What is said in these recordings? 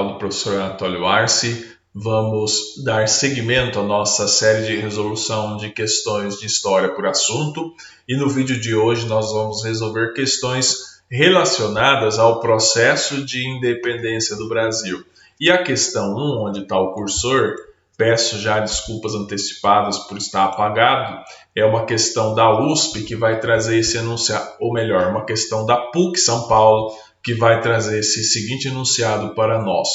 Do professor Anatólio Arce, vamos dar seguimento à nossa série de resolução de questões de história por assunto, e no vídeo de hoje nós vamos resolver questões relacionadas ao processo de independência do Brasil. E a questão 1, onde está o cursor, peço já desculpas antecipadas por estar apagado, é uma questão da USP que vai trazer esse enunciado, ou melhor, uma questão da PUC São Paulo, que vai trazer esse seguinte enunciado para nós.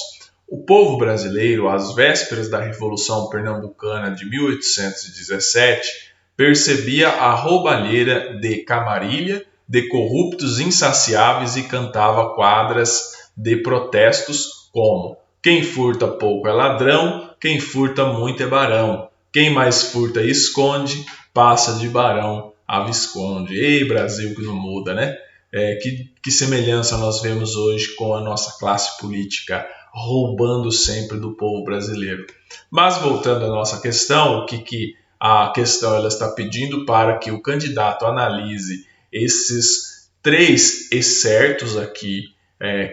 O povo brasileiro, às vésperas da Revolução Pernambucana de 1817, percebia a roubalheira de camarilha de corruptos insaciáveis e cantava quadras de protestos como: quem furta pouco é ladrão, quem furta muito é barão, quem mais furta e esconde, passa de barão a visconde. Ei, Brasil que não muda, né? Que semelhança nós vemos hoje com a nossa classe política roubando sempre do povo brasileiro. Mas voltando à nossa questão, o que a questão ela está pedindo para que o candidato analise esses três excertos aqui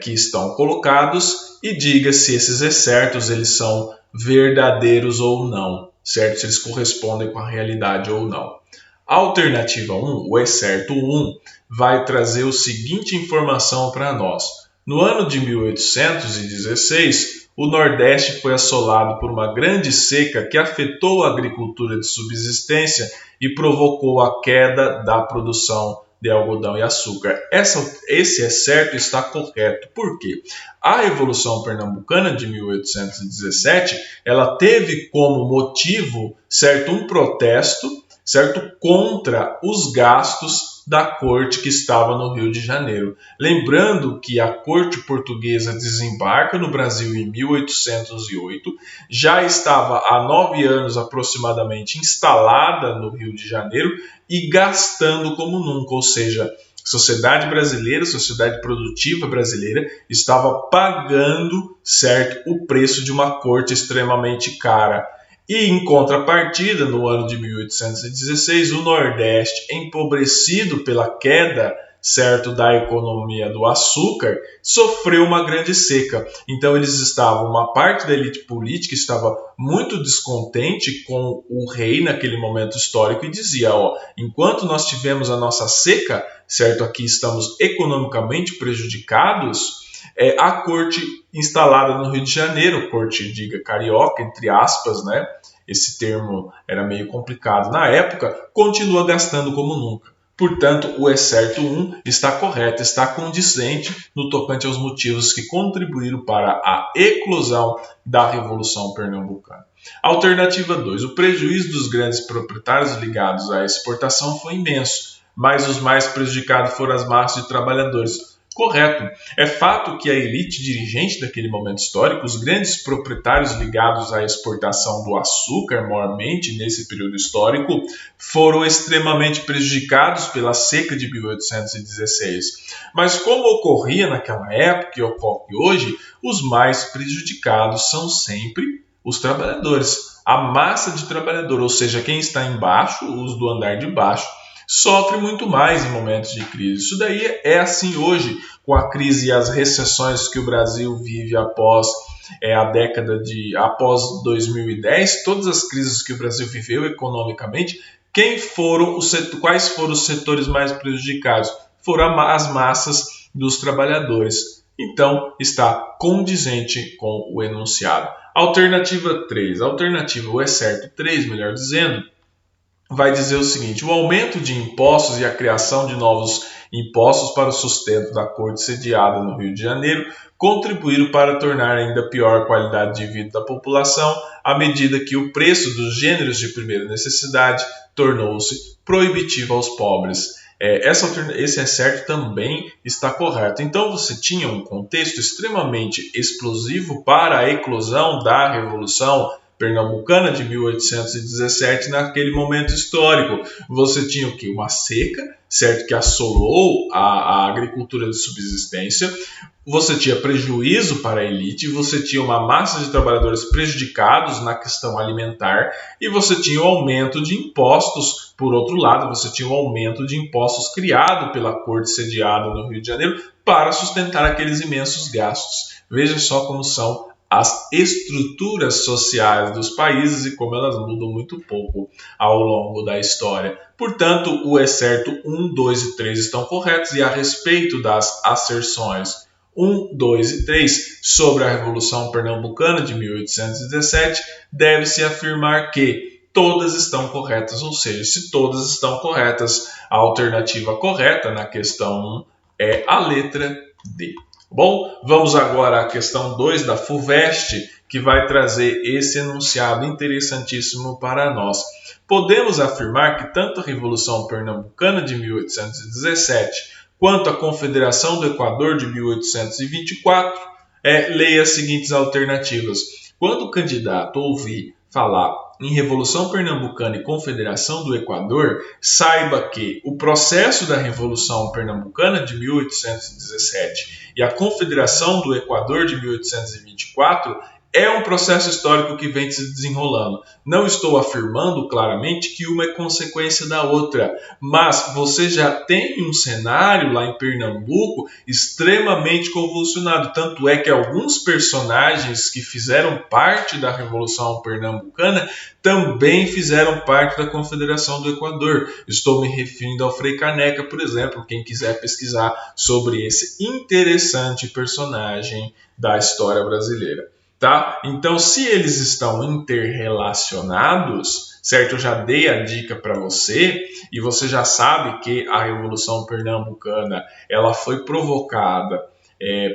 que estão colocados e diga se esses excertos eles são verdadeiros ou não, certo? Se eles correspondem com a realidade ou não. A alternativa 1, o excerto 1, vai trazer a seguinte informação para nós. No ano de 1816, o Nordeste foi assolado por uma grande seca que afetou a agricultura de subsistência e provocou a queda da produção de algodão e açúcar. Esse excerto está correto. Por quê? A Revolução Pernambucana de 1817, ela teve como motivo, certo, um protesto, certo, contra os gastos da corte que estava no Rio de Janeiro. Lembrando que a corte portuguesa desembarca no Brasil em 1808, já estava há 9 anos aproximadamente instalada no Rio de Janeiro e gastando como nunca, ou seja, a sociedade brasileira, a sociedade produtiva brasileira estava pagando, certo, o preço de uma corte extremamente cara. E, em contrapartida, no ano de 1816, o Nordeste, empobrecido pela queda, certo, da economia do açúcar, sofreu uma grande seca. Então, uma parte da elite política estava muito descontente com o rei naquele momento histórico e dizia, enquanto nós tivemos a nossa seca, certo, aqui estamos economicamente prejudicados, a corte instalada no Rio de Janeiro, corte, diga, carioca, entre aspas, né? Esse termo era meio complicado na época, continua gastando como nunca. Portanto, o excerto 1 está correto, está condizente no tocante aos motivos que contribuíram para a eclosão da Revolução Pernambucana. Alternativa 2. O prejuízo dos grandes proprietários ligados à exportação foi imenso, mas os mais prejudicados foram as massas de trabalhadores. Correto. É fato que a elite dirigente daquele momento histórico, os grandes proprietários ligados à exportação do açúcar, maiormente nesse período histórico, foram extremamente prejudicados pela seca de 1816. Mas como ocorria naquela época e ocorre hoje, os mais prejudicados são sempre os trabalhadores. A massa de trabalhador, ou seja, quem está embaixo, os do andar de baixo, sofre muito mais em momentos de crise. Isso daí é assim hoje, com a crise e as recessões que o Brasil vive após após 2010, todas as crises que o Brasil viveu economicamente, quais foram os setores mais prejudicados? Foram as massas dos trabalhadores. Então, está condizente com o enunciado. Alternativa 3. O excerto 3, melhor dizendo, vai dizer o seguinte: o aumento de impostos e a criação de novos impostos para o sustento da corte sediada no Rio de Janeiro contribuíram para tornar ainda pior a qualidade de vida da população, à medida que o preço dos gêneros de primeira necessidade tornou-se proibitivo aos pobres. Esse excerto também está correto. Então você tinha um contexto extremamente explosivo para a eclosão da Revolução Pernambucana de 1817, naquele momento histórico. Você tinha o quê? Uma seca, certo, que assolou a agricultura de subsistência. Você tinha prejuízo para a elite, você tinha uma massa de trabalhadores prejudicados na questão alimentar e você tinha o aumento de impostos. Por outro lado, você tinha o aumento de impostos criado pela corte sediada no Rio de Janeiro para sustentar aqueles imensos gastos. Veja só como são as estruturas sociais dos países e como elas mudam muito pouco ao longo da história. Portanto, o é certo 1, 2 e 3 estão corretos, e a respeito das asserções 1, 2 e 3 sobre a Revolução Pernambucana de 1817, deve-se afirmar que todas estão corretas, ou seja, se todas estão corretas, a alternativa correta na questão 1 é a letra D. Bom, vamos agora à questão 2 da FUVEST, que vai trazer esse enunciado interessantíssimo para nós. Podemos afirmar que tanto a Revolução Pernambucana de 1817 quanto a Confederação do Equador de 1824, leia as seguintes alternativas. Quando o candidato ouvir falar em Revolução Pernambucana e Confederação do Equador, saiba que o processo da Revolução Pernambucana de 1817 e a Confederação do Equador de 1824 é um processo histórico que vem se desenrolando. Não estou afirmando claramente que uma é consequência da outra, mas você já tem um cenário lá em Pernambuco extremamente convulsionado. Tanto é que alguns personagens que fizeram parte da Revolução Pernambucana também fizeram parte da Confederação do Equador. Estou me referindo ao Frei Caneca, por exemplo, quem quiser pesquisar sobre esse interessante personagem da história brasileira. Tá? Então, se eles estão interrelacionados, certo? Eu já dei a dica para você e você já sabe que a Revolução Pernambucana ela foi provocada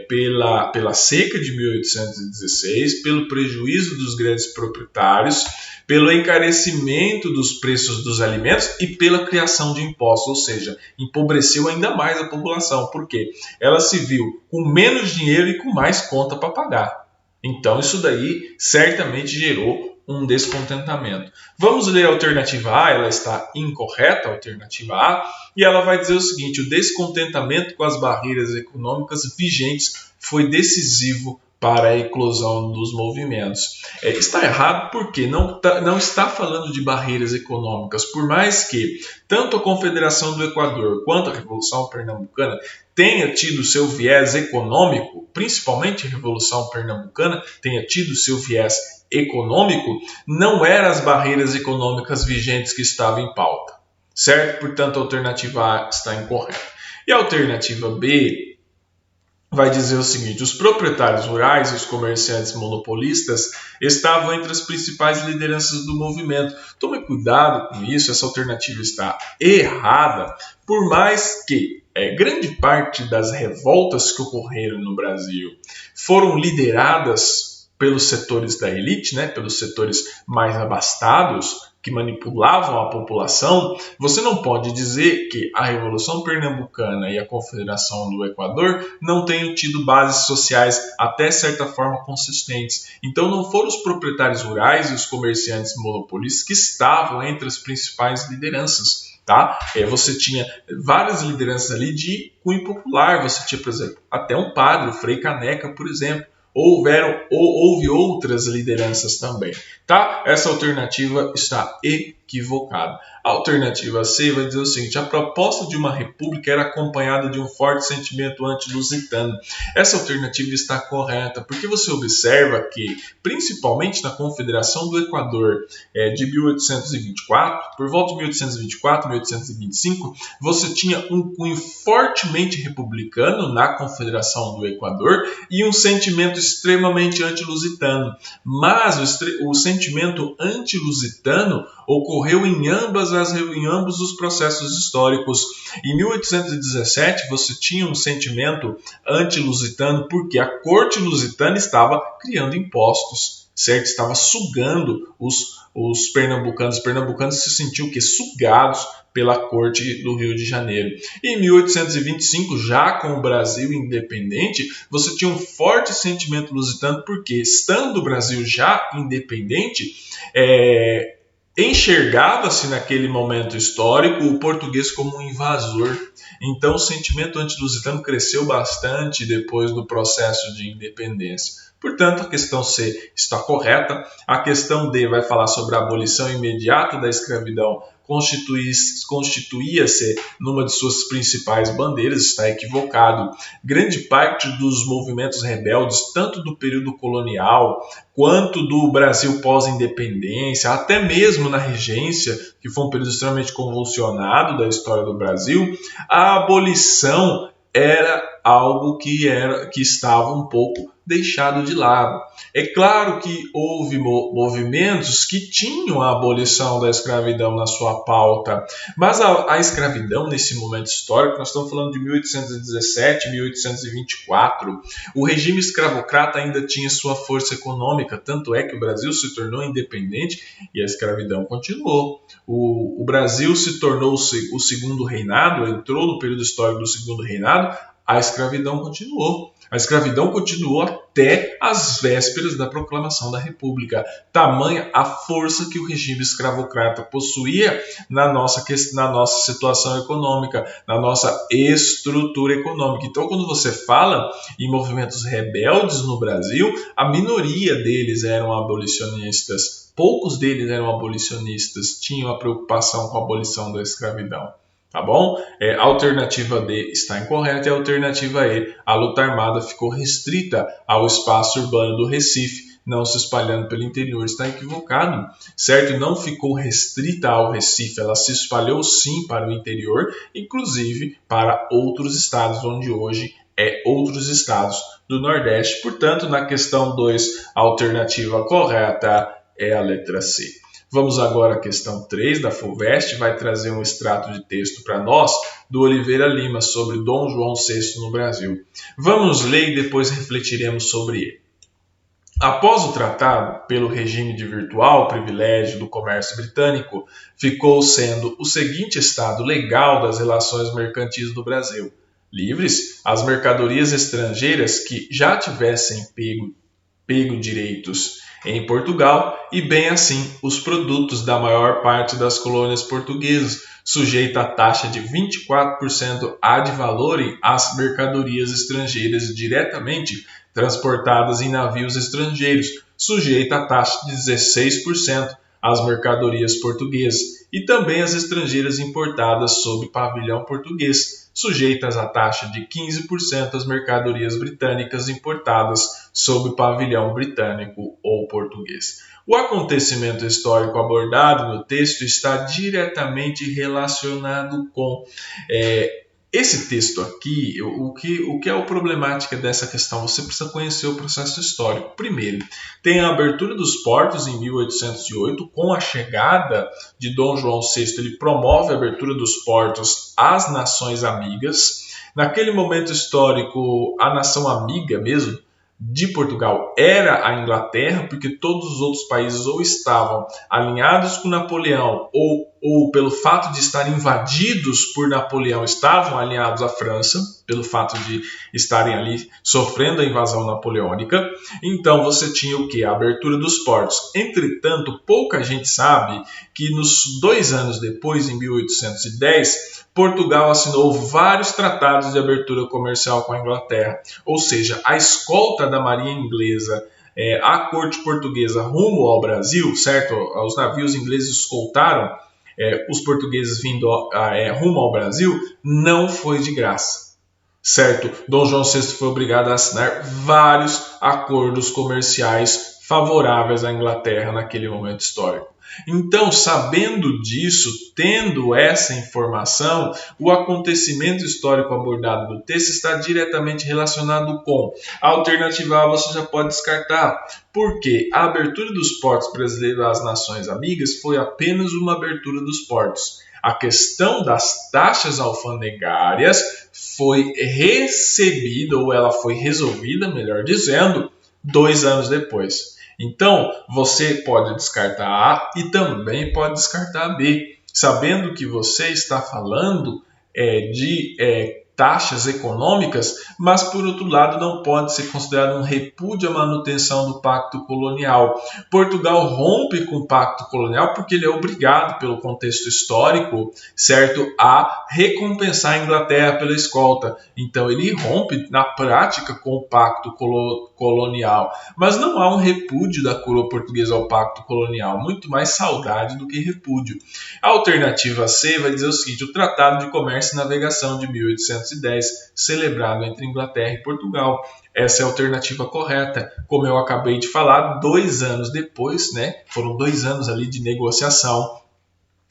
pela seca de 1816, pelo prejuízo dos grandes proprietários, pelo encarecimento dos preços dos alimentos e pela criação de impostos, ou seja, empobreceu ainda mais a população, porque ela se viu com menos dinheiro e com mais conta para pagar. Então, isso daí certamente gerou um descontentamento. Vamos ler a alternativa A, ela está incorreta, a alternativa A, e ela vai dizer o seguinte: o descontentamento com as barreiras econômicas vigentes foi decisivo para a eclosão dos movimentos. Está errado porque não está falando de barreiras econômicas, por mais que tanto a Confederação do Equador quanto a Revolução Pernambucana tenha tido seu viés econômico, principalmente a Revolução Pernambucana tenha tido seu viés econômico, não eram as barreiras econômicas vigentes que estavam em pauta, certo? Portanto, a alternativa A está incorreta. E a alternativa B vai dizer o seguinte: os proprietários rurais e os comerciantes monopolistas estavam entre as principais lideranças do movimento. Tome cuidado com isso, essa alternativa está errada, por mais que grande parte das revoltas que ocorreram no Brasil foram lideradas pelos setores da elite, pelos setores mais abastados, que manipulavam a população. Você não pode dizer que a Revolução Pernambucana e a Confederação do Equador não tenham tido bases sociais até certa forma consistentes. Então não foram os proprietários rurais e os comerciantes monopolistas que estavam entre as principais lideranças. Tá? Você tinha várias lideranças ali de cunho popular. Você tinha, por exemplo, até um padre, o Frei Caneca, por exemplo. Houve outras lideranças também, tá? Essa alternativa está equivocada. A alternativa C vai dizer o seguinte: a proposta de uma república era acompanhada de um forte sentimento anti-lusitano. Essa alternativa está correta, porque você observa que, principalmente na Confederação do Equador de 1824, por volta de 1824, 1825, você tinha um cunho fortemente republicano na Confederação do Equador e um sentimento extremamente anti-lusitano. Mas o sentimento anti-lusitano ocorreu em ambos os processos históricos. Em 1817, você tinha um sentimento anti-lusitano porque a corte lusitana estava criando impostos, certo? Estava sugando os pernambucanos. Os pernambucanos se sentiam sugados pela corte do Rio de Janeiro. E em 1825, já com o Brasil independente, você tinha um forte sentimento lusitano porque, estando o Brasil já independente, enxergava-se naquele momento histórico o português como um invasor. Então o sentimento anti-lusitano cresceu bastante depois do processo de independência. Portanto, a questão C está correta. A questão D vai falar sobre a abolição imediata da escravidão, constituía-se numa de suas principais bandeiras, está equivocado. Grande parte dos movimentos rebeldes, tanto do período colonial quanto do Brasil pós-independência, até mesmo na regência, que foi um período extremamente convulsionado da história do Brasil, a abolição era algo que estava um pouco deixado de lado. É claro que houve movimentos que tinham a abolição da escravidão na sua pauta, mas a escravidão nesse momento histórico, nós estamos falando de 1817, 1824, o regime escravocrata ainda tinha sua força econômica, tanto é que o Brasil se tornou independente e a escravidão continuou. O Brasil se tornou o segundo reinado, entrou no período histórico do segundo reinado, a escravidão continuou. A escravidão continuou até as vésperas da proclamação da República. Tamanha a força que o regime escravocrata possuía na nossa situação econômica, na nossa estrutura econômica. Então, quando você fala em movimentos rebeldes no Brasil, a minoria deles eram abolicionistas. Poucos deles eram abolicionistas, tinham a preocupação com a abolição da escravidão. Tá bom? A alternativa D está incorreta e a alternativa E, a luta armada ficou restrita ao espaço urbano do Recife, não se espalhando pelo interior, está equivocado, certo? Não ficou restrita ao Recife, ela se espalhou sim para o interior, inclusive para outros estados, onde hoje outros estados do Nordeste. Portanto, na questão 2, a alternativa correta é a letra C. Vamos agora à questão 3 da FUVEST, vai trazer um extrato de texto para nós do Oliveira Lima sobre Dom João VI no Brasil. Vamos ler e depois refletiremos sobre ele. Após o tratado, pelo regime de virtual privilégio do comércio britânico, ficou sendo o seguinte estado legal das relações mercantis do Brasil. Livres, as mercadorias estrangeiras que já tivessem pego direitos em Portugal e, bem assim, os produtos da maior parte das colônias portuguesas, sujeita a taxa de 24% ad valorem às mercadorias estrangeiras diretamente transportadas em navios estrangeiros, sujeita a taxa de 16% às mercadorias portuguesas e também as estrangeiras importadas sob pavilhão português, sujeitas à taxa de 15% às mercadorias britânicas importadas sob pavilhão britânico ou português. O acontecimento histórico abordado no texto está diretamente relacionado com esse texto aqui. O que é a problemática dessa questão? Você precisa conhecer o processo histórico. Primeiro, tem a abertura dos portos em 1808, com a chegada de Dom João VI, ele promove a abertura dos portos às nações amigas. Naquele momento histórico, a nação amiga mesmo de Portugal era a Inglaterra, porque todos os outros países ou estavam alinhados com Napoleão ou pelo fato de estarem invadidos por Napoleão, estavam alinhados à França, pelo fato de estarem ali sofrendo a invasão napoleônica. Então você tinha o quê? A abertura dos portos. Entretanto, pouca gente sabe que nos 2 anos depois, em 1810, Portugal assinou vários tratados de abertura comercial com a Inglaterra, ou seja, a escolta da marinha inglesa, a corte portuguesa rumo ao Brasil, certo? Os navios ingleses escoltaram os portugueses vindo rumo ao Brasil, não foi de graça, certo? Dom João VI foi obrigado a assinar vários acordos comerciais favoráveis à Inglaterra naquele momento histórico. Então, sabendo disso, tendo essa informação, o acontecimento histórico abordado no texto está diretamente relacionado com a alternativa A. Você já pode descartar, porque a abertura dos portos brasileiros às nações amigas foi apenas uma abertura dos portos. A questão das taxas alfandegárias foi recebida, ou ela foi resolvida, melhor dizendo, 2 anos depois. Então, você pode descartar A e também pode descartar B, sabendo que você está falando de taxas econômicas, mas, por outro lado, não pode ser considerado um repúdio à manutenção do pacto colonial. Portugal rompe com o pacto colonial porque ele é obrigado, pelo contexto histórico, certo, a recompensar a Inglaterra pela escolta. Então ele rompe na prática com o pacto colonial. Mas não há um repúdio da coroa portuguesa ao pacto colonial, muito mais saudade do que repúdio. A alternativa C vai dizer o seguinte: o Tratado de Comércio e Navegação de 1810, celebrado entre Inglaterra e Portugal. Essa é a alternativa correta. Como eu acabei de falar, 2 anos depois, né, foram 2 anos ali de negociação,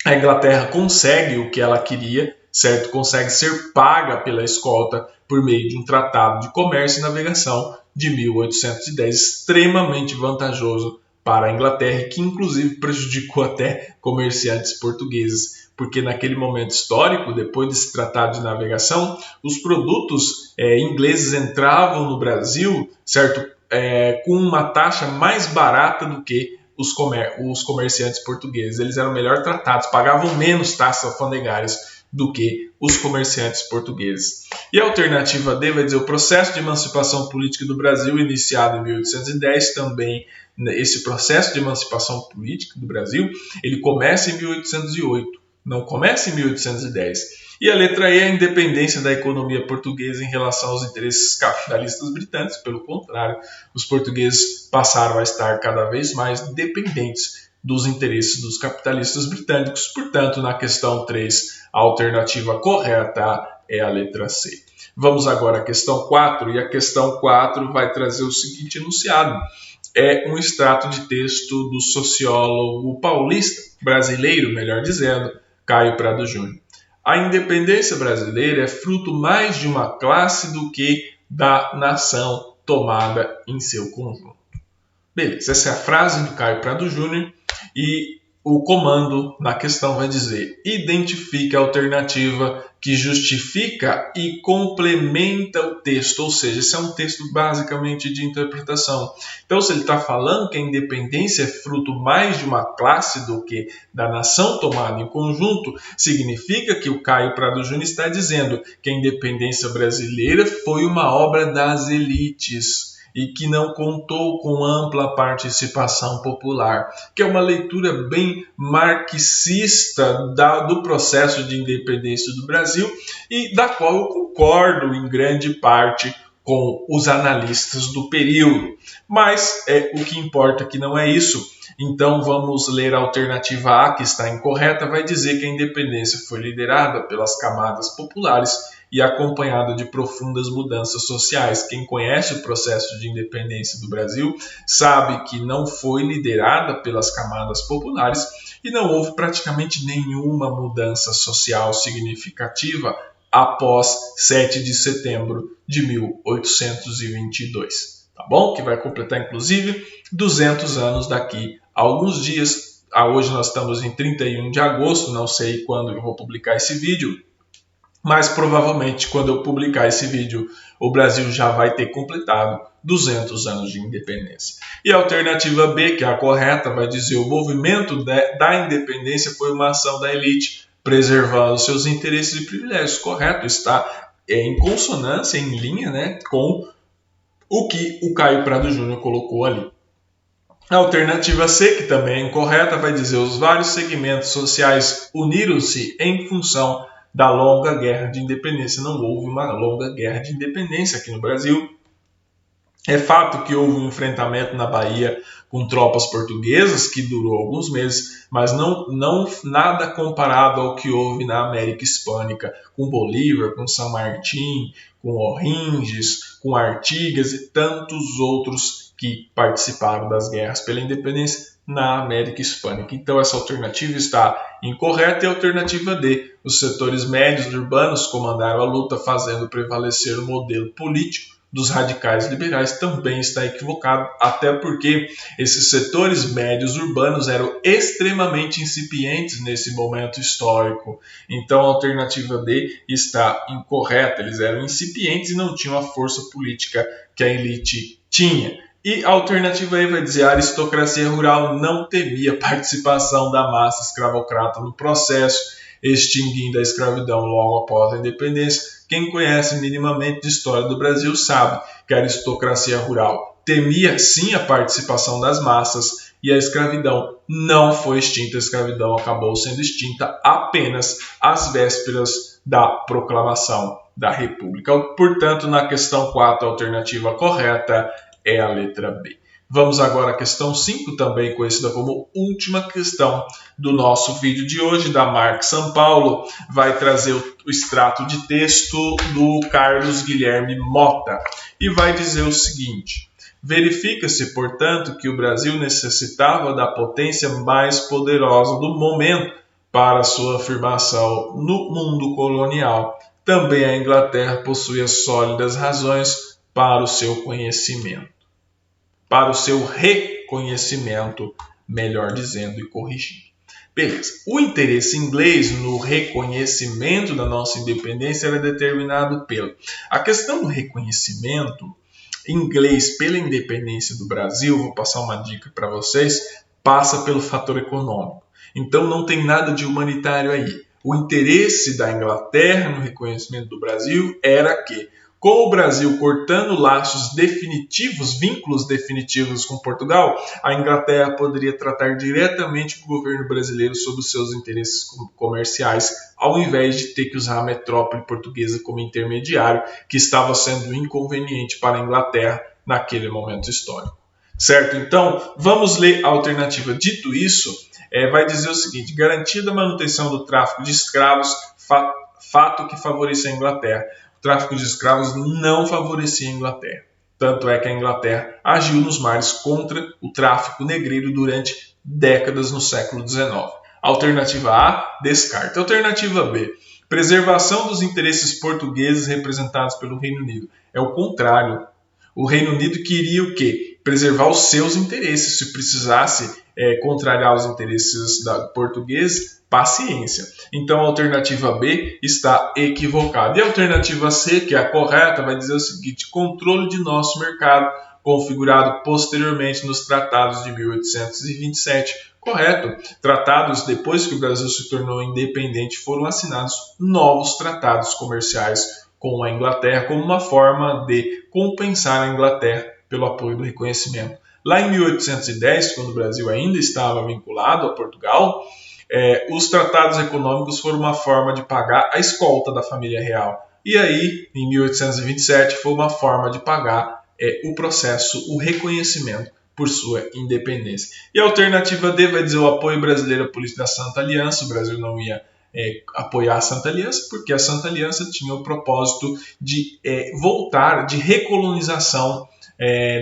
a Inglaterra consegue o que ela queria, certo? Consegue ser paga pela escolta por meio de um tratado de comércio e navegação de 1810, extremamente vantajoso para a Inglaterra, que inclusive prejudicou até comerciantes portugueses, porque naquele momento histórico, depois desse tratado de navegação, os produtos ingleses entravam no Brasil, certo? Com uma taxa mais barata do que os comerciantes portugueses. Eles eram melhor tratados, pagavam menos taxas alfandegárias do que os comerciantes portugueses. E a alternativa D vai dizer: o processo de emancipação política do Brasil, iniciado em 1810, também esse processo de emancipação política do Brasil, ele começa em 1808, não começa em 1810. E a letra E, a independência da economia portuguesa em relação aos interesses capitalistas britânicos. Pelo contrário, os portugueses passaram a estar cada vez mais dependentes dos interesses dos capitalistas britânicos. Portanto, na questão 3, a alternativa correta é a letra C. Vamos agora à questão 4, e a questão 4 vai trazer o seguinte enunciado. É um extrato de texto do sociólogo paulista, brasileiro, melhor dizendo, Caio Prado Júnior. A independência brasileira é fruto mais de uma classe do que da nação tomada em seu conjunto. Beleza, essa é a frase do Caio Prado Júnior e o comando na questão vai dizer: identifique a alternativa que justifica e complementa o texto, ou seja, esse é um texto basicamente de interpretação. Então, se ele está falando que a independência é fruto mais de uma classe do que da nação tomada em conjunto, significa que o Caio Prado Júnior está dizendo que a independência brasileira foi uma obra das elites e que não contou com ampla participação popular, que é uma leitura bem marxista do processo de independência do Brasil e da qual eu concordo em grande parte com os analistas do período. Mas o que importa aqui não é isso. Então vamos ler a alternativa A, que está incorreta, vai dizer que a independência foi liderada pelas camadas populares e acompanhada de profundas mudanças sociais. Quem conhece o processo de independência do Brasil sabe que não foi liderada pelas camadas populares e não houve praticamente nenhuma mudança social significativa após 7 de setembro de 1822. Tá bom? Que vai completar, inclusive, 200 anos daqui a alguns dias. Hoje nós estamos em 31 de agosto, não sei quando eu vou publicar esse vídeo, mas provavelmente quando eu publicar esse vídeo, o Brasil já vai ter completado 200 anos de independência. E a alternativa B, que é a correta, vai dizer: o movimento da independência foi uma ação da elite, preservando seus interesses e privilégios. Correto, está em consonância, em linha, né, com o que o Caio Prado Júnior colocou ali. A alternativa C, que também é incorreta, vai dizer: os vários segmentos sociais uniram-se em função da longa guerra de independência. Não houve uma longa guerra de independência aqui no Brasil. É fato que houve um enfrentamento na Bahia com tropas portuguesas que durou alguns meses, mas não nada comparado ao que houve na América Hispânica, com Bolívar, com San Martín, com O'Higgins, com Artigas e tantos outros que participaram das guerras pela independência na América Hispânica. Então essa alternativa está incorreta. E a alternativa D, os setores médios urbanos comandaram a luta, fazendo prevalecer o modelo político dos radicais liberais, também está equivocado, até porque esses setores médios urbanos eram extremamente incipientes nesse momento histórico. Então a alternativa D está incorreta, eles eram incipientes e não tinham a força política que a elite tinha. E a alternativa E vai dizer: a aristocracia rural não temia a participação da massa escravocrata no processo, extinguindo a escravidão logo após a independência. Quem conhece minimamente de história do Brasil sabe que a aristocracia rural temia sim a participação das massas e a escravidão não foi extinta, a escravidão acabou sendo extinta apenas às vésperas da proclamação da República. Portanto, na questão 4, a alternativa correta é a letra B. Vamos agora à questão 5, também conhecida como última questão do nosso vídeo de hoje, da Marc São Paulo. Vai trazer o extrato de texto do Carlos Guilherme Mota e vai dizer o seguinte: verifica-se, portanto, que o Brasil necessitava da potência mais poderosa do momento para sua afirmação no mundo colonial. Também a Inglaterra possuía sólidas razões para o seu conhecimento. Para o seu reconhecimento, melhor dizendo e corrigindo. Beleza. O interesse inglês no reconhecimento da nossa independência era determinado pelo... A questão do reconhecimento inglês pela independência do Brasil, vou passar uma dica para vocês, passa pelo fator econômico. Então não tem nada de humanitário aí. O interesse da Inglaterra no reconhecimento do Brasil era que, com o Brasil cortando laços definitivos, vínculos definitivos com Portugal, a Inglaterra poderia tratar diretamente com o governo brasileiro sobre os seus interesses comerciais, ao invés de ter que usar a metrópole portuguesa como intermediário, que estava sendo inconveniente para a Inglaterra naquele momento histórico. Certo? Então, vamos ler a alternativa. Dito isso, vai dizer o seguinte: garantida a manutenção do tráfico de escravos, fato que favorecia a Inglaterra. O tráfico de escravos não favorecia a Inglaterra. Tanto é que a Inglaterra agiu nos mares contra o tráfico negreiro durante décadas no século XIX. Alternativa A, descarte. Alternativa B, preservação dos interesses portugueses representados pelo Reino Unido. É o contrário. O Reino Unido queria o quê? Preservar os seus interesses. Se precisasse contrariar os interesses portugueses, paciência. Então a alternativa B está equivocada. E a alternativa C, que é a correta, vai dizer o seguinte: controle de nosso mercado, configurado posteriormente nos tratados de 1827. Correto. Tratados, depois que o Brasil se tornou independente, foram assinados novos tratados comerciais com a Inglaterra, como uma forma de compensar a Inglaterra pelo apoio do reconhecimento. Lá em 1810, quando o Brasil ainda estava vinculado a Portugal, os tratados econômicos foram uma forma de pagar a escolta da família real. E aí, em 1827, foi uma forma de pagar o processo, o reconhecimento por sua independência. E a alternativa D vai dizer o apoio brasileiro à política da Santa Aliança. O Brasil não ia apoiar a Santa Aliança, porque a Santa Aliança tinha o propósito de voltar, de recolonização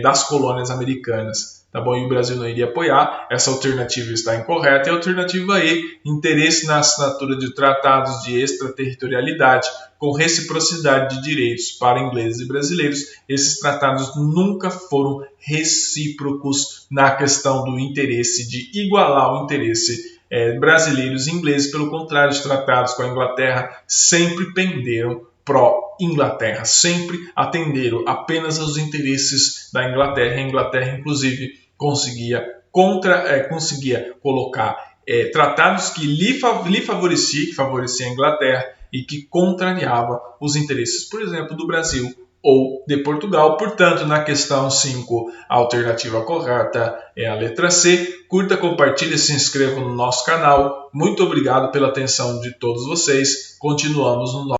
das colônias americanas. Tá bom? E o Brasil não iria apoiar. Essa alternativa está incorreta. E a alternativa E, interesse na assinatura de tratados de extraterritorialidade com reciprocidade de direitos para ingleses e brasileiros. Esses tratados nunca foram recíprocos na questão do interesse, de igualar o interesse brasileiros e ingleses. Pelo contrário, os tratados com a Inglaterra sempre penderam pró-Inglaterra, sempre atenderam apenas aos interesses da Inglaterra. A Inglaterra, inclusive, conseguia colocar tratados que lhe favoreciam, que favoreciam a Inglaterra e que contrariava os interesses, por exemplo, do Brasil ou de Portugal. Portanto, na questão 5, a alternativa correta é a letra C. Curta, compartilhe e se inscreva no nosso canal. Muito obrigado pela atenção de todos vocês. Continuamos no nosso